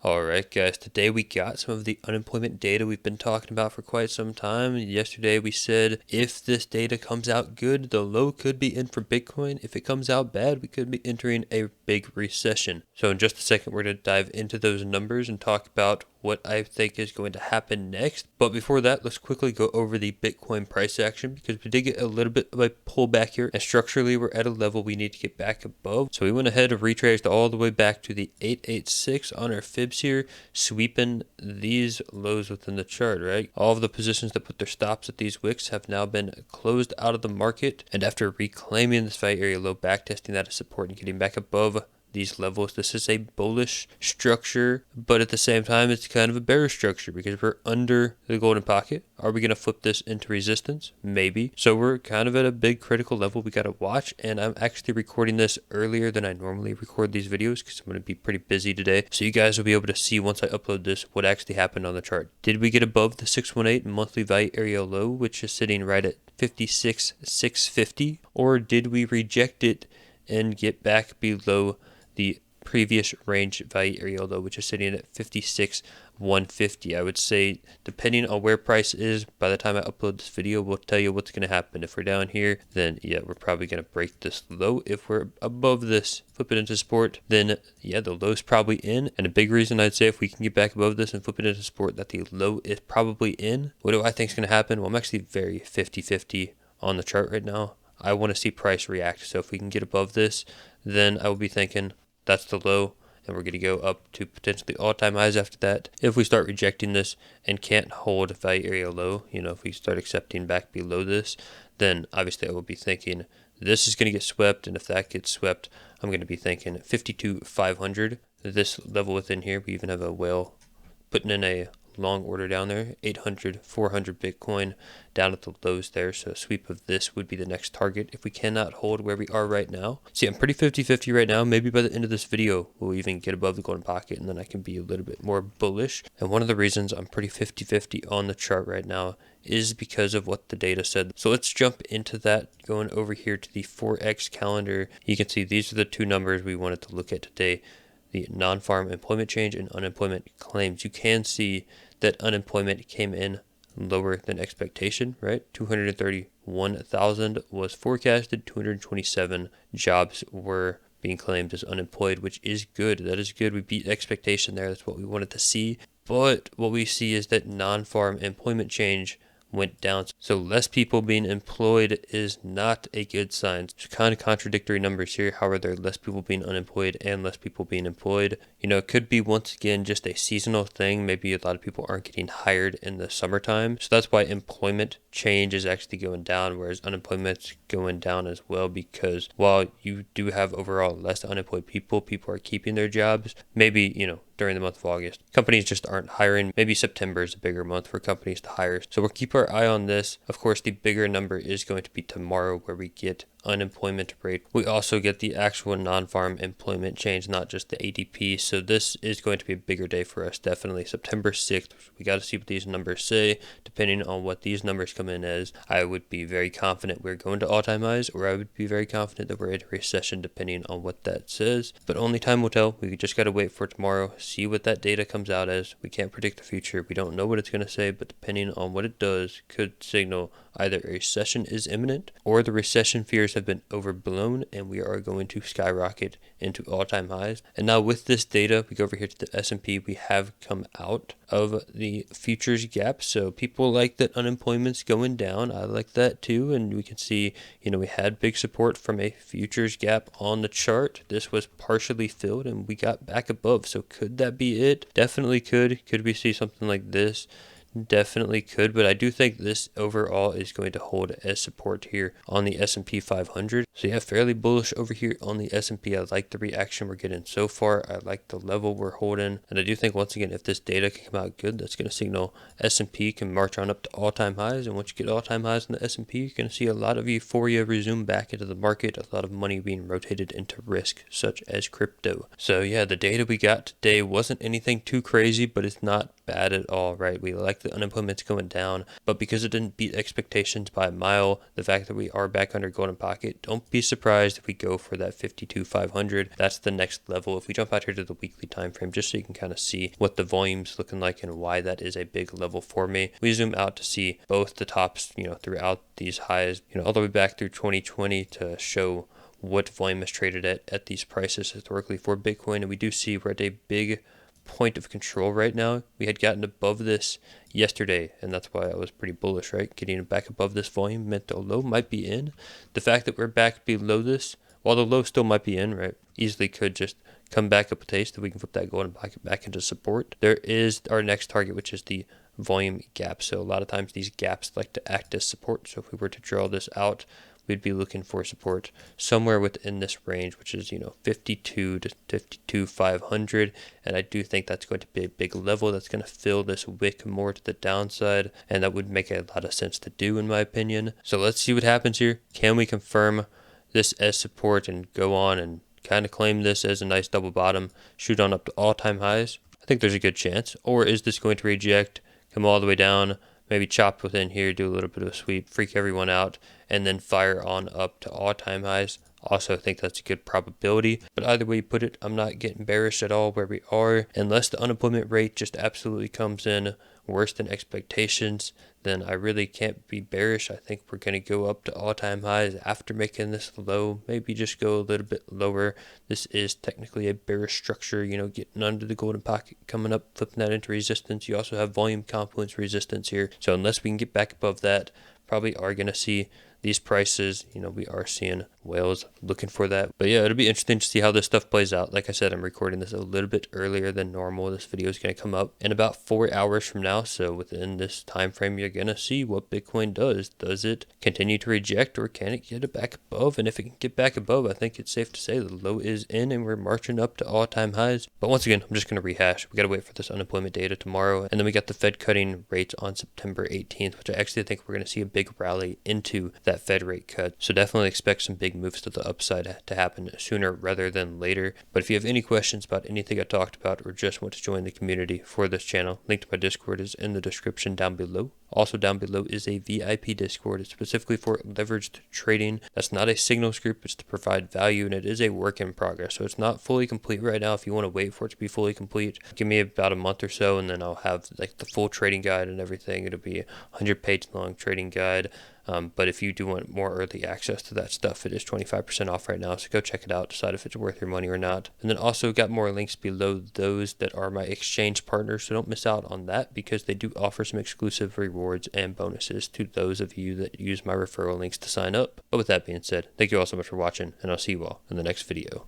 Alright guys, today we got some of the unemployment data we've been talking about for quite some time. Yesterday we said if this data comes out good, the low could be in for Bitcoin. If it comes out bad, we could be entering a big recession. So in just a second we're going to dive into those numbers and talk about what I think is going to happen next. But before that, let's quickly go over the Bitcoin price action because we did get a little bit of a pullback here, and structurally we're at a level we need to get back above. So we went ahead and retraced all the way back to the 886 on our fibs here, sweeping these lows within the chart, right? All of the positions that put their stops at these wicks have now been closed out of the market, and after reclaiming this value area low, backtesting that as support and getting back above these levels, this is a bullish structure, but at the same time it's kind of a bearish structure because we're under the golden pocket. Are we going to flip this into resistance? Maybe. So we're kind of at a big critical level we got to watch, and I'm actually recording this earlier than I normally record these videos because I'm going to be pretty busy today. So you guys will be able to see once I upload this what actually happened on the chart. Did we get above the 618 monthly value area low, which is sitting right at 56,650, or did we reject it and get back below the previous range value area low, which is sitting at 56,150. I would say, depending on where price is, by the time I upload this video, we'll tell you what's going to happen. If we're down here, then yeah, we're probably going to break this low. If we're above this, flip it into support, then yeah, the low's probably in. And a big reason I'd say if we can get back above this and flip it into support, that the low is probably in. What do I think is going to happen? Well, I'm actually very 50-50 on the chart right now. I want to see price react. So if we can get above this, then I will be thinking that's the low, and we're going to go up to potentially all-time highs after that. If we start rejecting this and can't hold value area low, if we start accepting back below this, then obviously I will be thinking this is going to get swept, and if that gets swept, I'm going to be thinking 52,500. This level within here, we even have a whale putting in a long order down there, 800, 400 Bitcoin down at the lows there. So a sweep of this would be the next target if we cannot hold where we are right now. See, I'm pretty 50-50 right now. Maybe by the end of this video, we'll even get above the golden pocket, and then I can be a little bit more bullish. And one of the reasons I'm pretty 50-50 on the chart right now is because of what the data said. So let's jump into that. Going over here to the Forex calendar, you can see these are the two numbers we wanted to look at today: the non-farm employment change and unemployment claims. You can see that unemployment came in lower than expectation, right? 231,000 was forecasted. 227 jobs were being claimed as unemployed, which is good. That is good. We beat expectation there. That's what we wanted to see. But what we see is that non-farm employment change went down. So less people being employed is not a good sign. It's kind of contradictory numbers here. How are there less people being unemployed and less people being employed? It could be once again just a seasonal thing. Maybe a lot of people aren't getting hired in the summertime. So that's why employment change is actually going down, whereas unemployment's going down as well, because while you do have overall less unemployed people are keeping their jobs. Maybe, during the month of August, companies just aren't hiring. Maybe September is a bigger month for companies to hire. So we'll keep our eye on this. Of course, the bigger number is going to be tomorrow, where we get unemployment rate. We also get the actual non-farm employment change, not just the ADP. So this is going to be a bigger day for us, definitely. September 6th, we got to see what these numbers say. Depending on what these numbers come in as, I would be very confident we're going to all-time highs, or I would be very confident that we're in a recession, depending on what that says. But only time will tell. We just got to wait for tomorrow, see what that data comes out as. We can't predict the future. We don't know what it's going to say, but depending on what it does, could signal either a recession is imminent or the recession fears have been overblown and we are going to skyrocket into all-time highs. And now with this data, we go over here to the S&P. We have come out of the futures gap. So people like that unemployment's going down. I like that too. And we can see, we had big support from a futures gap on the chart. This was partially filled and we got back above. So could that be it? Definitely could. Could we see something like this? Definitely could, but I do think this overall is going to hold as support here on the S&P 500. So yeah, fairly bullish over here on the S&P. I like the reaction we're getting so far. I like the level we're holding, and I do think once again, if this data can come out good, that's going to signal S&P can march on up to all-time highs. And once you get all-time highs in the S&P, you're going to see a lot of euphoria resume back into the market, a lot of money being rotated into risk, such as crypto. So yeah, the data we got today wasn't anything too crazy, but it's not bad at all, right? We like fact that unemployment's going down, but because it didn't beat expectations by a mile, the fact that we are back under golden pocket, don't be surprised if we go for that 52,500. That's the next level. If we jump out here to the weekly time frame, just so you can kind of see what the volume's looking like and why that is a big level for me, we zoom out to see both the tops, throughout these highs, all the way back through 2020 to show what volume is traded at these prices historically for Bitcoin. And we do see we're at a big point of control right now. We had gotten above this yesterday, and that's why I was pretty bullish, right? Getting back above this volume meant the low might be in. The fact that we're back below this, while the low still might be in, right, easily could just come back up a taste that we can flip that golden pocket back into support. There is our next target, which is the volume gap. So a lot of times these gaps like to act as support. So if we were to draw this out, we'd be looking for support somewhere within this range, which is 52 to 52,500, and I do think that's going to be a big level that's going to fill this wick more to the downside, and that would make a lot of sense to do in my opinion. So let's see what happens here. Can we confirm this as support and go on and kind of claim this as a nice double bottom, shoot on up to all-time highs? I think there's a good chance. Or is this going to reject, come all the way down, maybe chop within here, do a little bit of a sweep, freak everyone out, and then fire on up to all-time highs? Also, I think that's a good probability. But either way you put it, I'm not getting bearish at all where we are. Unless the unemployment rate just absolutely comes in worse than expectations, then I really can't be bearish. I think we're going to go up to all-time highs after making this low. Maybe just go a little bit lower. This is technically a bearish structure, getting under the golden pocket, coming up, flipping that into resistance. You also have volume confluence resistance here. So unless we can get back above that, probably are going to see these prices, we are seeing whales looking for that. But yeah, it'll be interesting to see how this stuff plays out. Like I said, I'm recording this a little bit earlier than normal. This video is going to come up in about 4 hours from now. So within this time frame, you're going to see what Bitcoin does. Does it continue to reject, or can it get it back above? And if it can get back above, I think it's safe to say the low is in and we're marching up to all-time highs. But once again, I'm just going to rehash. We got to wait for this unemployment data tomorrow. And then we got the Fed cutting rates on September 18th, which I actually think we're going to see a big rally into that Fed rate cut. So definitely expect some big moves to the upside to happen sooner rather than later. But if you have any questions about anything I talked about, or just want to join the community for this channel, link to my Discord is in the description down below. Also down below is a VIP Discord. It's specifically for leveraged trading. That's not a signals group. It's to provide value, and it is a work in progress. So it's not fully complete right now. If you want to wait for it to be fully complete, give me about a month or so, and then I'll have like the full trading guide and everything. It'll be a 100-page long trading guide. But if you do want more early access to that stuff, it is 25% off right now. So go check it out, decide if it's worth your money or not. And then also got more links below those that are my exchange partners. So don't miss out on that, because they do offer some exclusive rewards and bonuses to those of you that use my referral links to sign up. But with that being said, thank you all so much for watching, and I'll see you all in the next video.